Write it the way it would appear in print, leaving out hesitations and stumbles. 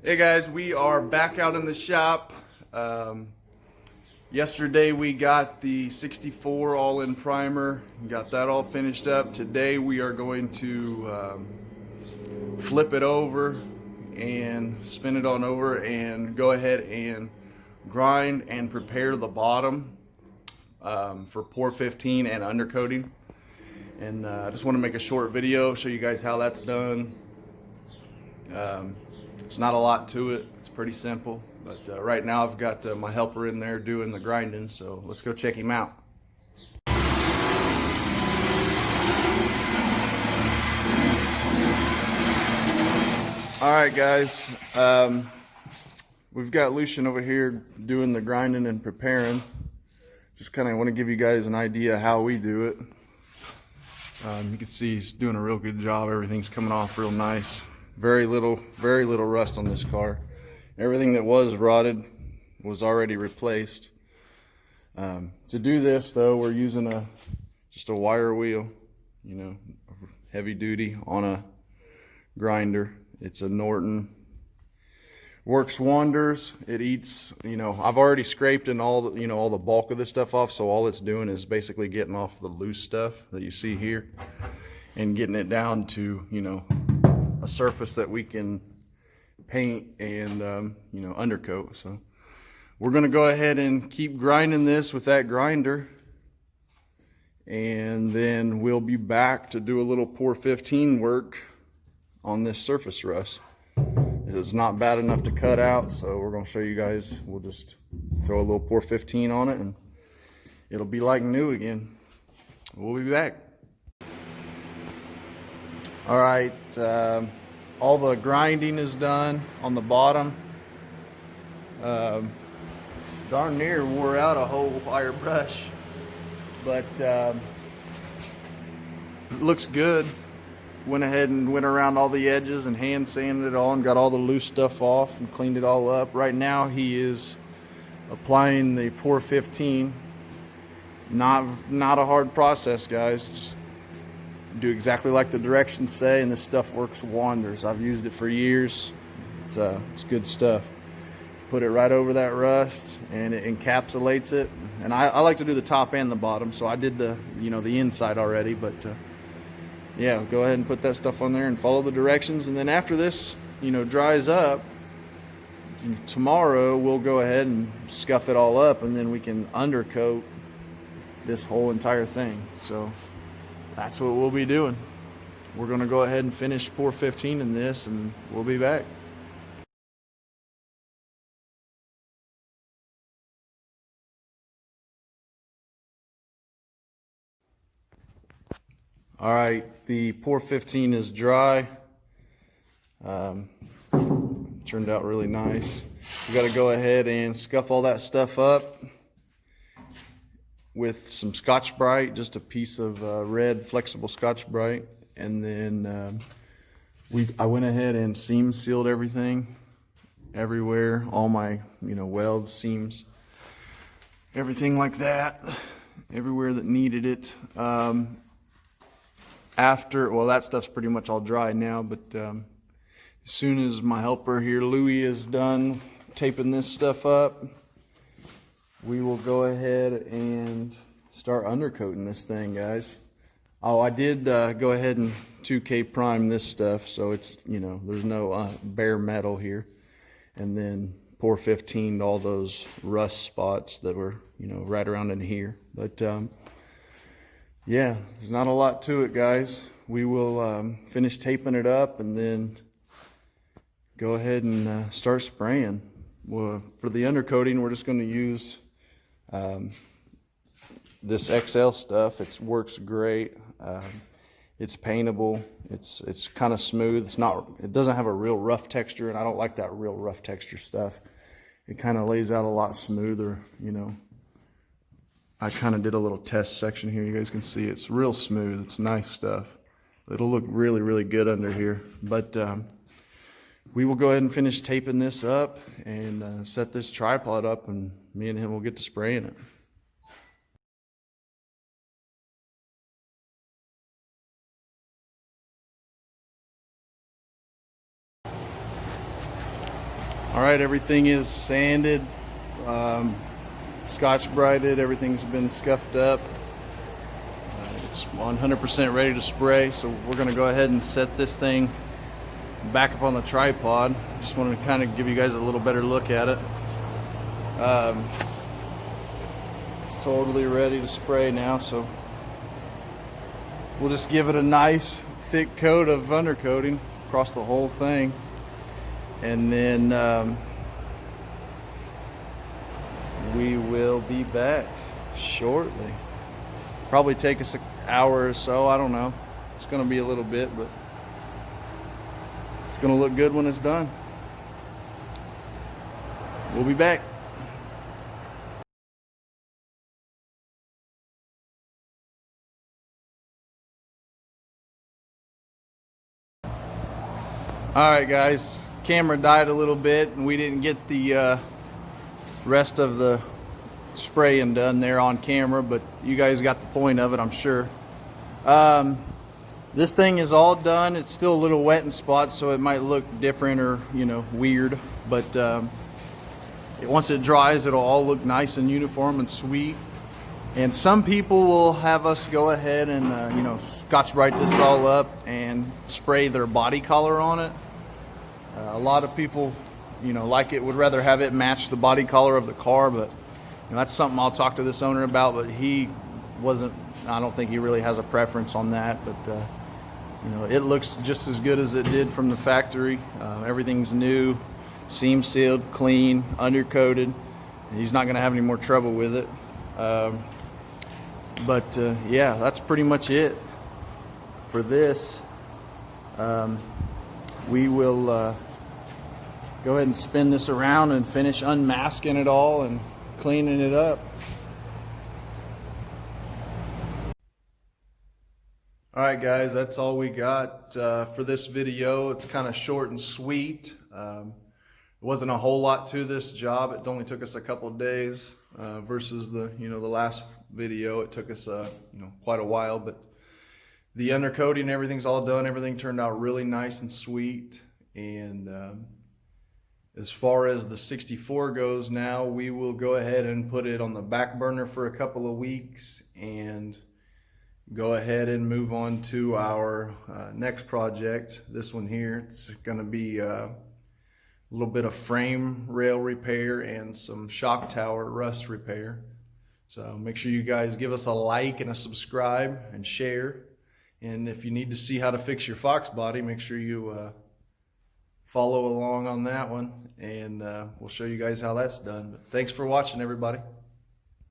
Hey guys, we are back out in the shop. Yesterday we got the 64 all-in primer, got that all finished up. Today we are going to flip it over and spin it on over and go ahead and grind and prepare the bottom for pour 15 and undercoating. And I just want to make a short video, show you guys how that's done. It's not a lot to it, it's pretty simple, but right now I've got my helper in there doing the grinding, so let's go check him out. Alright guys, we've got Lucian over here doing the grinding and preparing. Just kind of want to give you guys an idea how we do it. You can see he's doing a real good job, everything's coming off real nice. Very little rust on this car. Everything that was rotted was already replaced. To do this though, we're using just a wire wheel, you know, heavy duty on a grinder. It's a Norton. Works wonders. It eats, you know, I've already scraped and all the bulk of this stuff off, so all it's doing is basically getting off the loose stuff that you see here and getting it down to, you know, a surface that we can paint and you know, undercoat. So we're going to go ahead and keep grinding this with that grinder, and then we'll be back to do a little pour 15 work on this surface rust. It is not bad enough to cut out, so we're going to show you guys. We'll just throw a little pour 15 on it and it'll be like new again. We'll be back. All right, all the grinding is done on the bottom. Darn near wore out a whole wire brush, but it looks good. Went ahead and went around all the edges and hand sanded it all and got all the loose stuff off and cleaned it all up. Right now he is applying the pour 15. Not a hard process, guys. Just do exactly like the directions say, and this stuff works wonders. I've used it for years. It's good stuff. Put it right over that rust and it encapsulates it. And I like to do the top and the bottom, so I did the inside already, but yeah, go ahead and put that stuff on there and follow the directions. And then after this dries up, tomorrow we'll go ahead and scuff it all up, and then we can undercoat this whole entire thing. So that's what we'll be doing. We're going to go ahead and finish pour 15 in this, and we'll be back. All right, the pour 15 is dry. Turned out really nice. We got to go ahead and scuff all that stuff up with some Scotch-Brite, just a piece of red flexible Scotch-Brite, and then I went ahead and seam sealed everything everywhere, all my welds, seams, everything like that, everywhere that needed it. Well, that stuff's pretty much all dry now, but as soon as my helper here, Louie, is done taping this stuff up, we will go ahead and start undercoating this thing, guys. Oh, I did go ahead and 2K prime this stuff, so it's, there's no bare metal here. And then pour 15 to all those rust spots that were, right around in here. But yeah, there's not a lot to it, guys. We will finish taping it up and then go ahead and start spraying. Well, for the undercoating, we're just going to use this XL stuff. It works great. It's paintable. It's kind of smooth. It doesn't have a real rough texture, and I don't like that real rough texture stuff. It kind of lays out a lot smoother, I kind of did a little test section here. You guys can see it's real smooth. It's nice stuff. It'll look really, really good under here. But we will go ahead and finish taping this up and set this tripod up, and me and him will get to spraying it. All right, everything is sanded, scotch brighted, everything's been scuffed up. It's 100% ready to spray, so we're gonna go ahead and set this thing back up on the tripod. Just wanted to kind of give you guys a little better look at it. It's totally ready to spray now, so we'll just give it a nice thick coat of undercoating across the whole thing, and then we will be back shortly. Probably take us an hour or so, I don't know. It's gonna be a little bit, but it's gonna look good when it's done. We'll be back. Alright guys, camera died a little bit and we didn't get the rest of the spraying done there on camera, but you guys got the point of it, I'm sure. This thing is all done. It's still a little wet in spots, so it might look different or, you know, weird, but once it dries, it'll all look nice and uniform and sweet. And some people will have us go ahead and you know, Scotch Brite this all up and spray their body color on it. A lot of people, you know, like it, would rather have it match the body color of the car, but you know, that's something I'll talk to this owner about. But he wasn't, I don't think he really has a preference on that, but you know, it looks just as good as it did from the factory. Everything's new, seam sealed, clean, undercoated. He's not going to have any more trouble with it. But yeah, that's pretty much it for this. We will go ahead and spin this around and finish unmasking it all and cleaning it up. All right guys, that's all we got for this video. It's kind of short and sweet. It wasn't a whole lot to this job. It only took us a couple of days versus the, you know, the last video. It took us you know, quite a while, but the undercoating, everything's all done. Everything turned out really nice and sweet. And as far as the 64 goes now, we will go ahead and put it on the back burner for a couple of weeks and go ahead and move on to our next project. This one here, it's going to be a little bit of frame rail repair and some shock tower rust repair. So make sure you guys give us a like and a subscribe and share. And if you need to see how to fix your Fox body, make sure you follow along on that one, and we'll show you guys how that's done. But thanks for watching, everybody.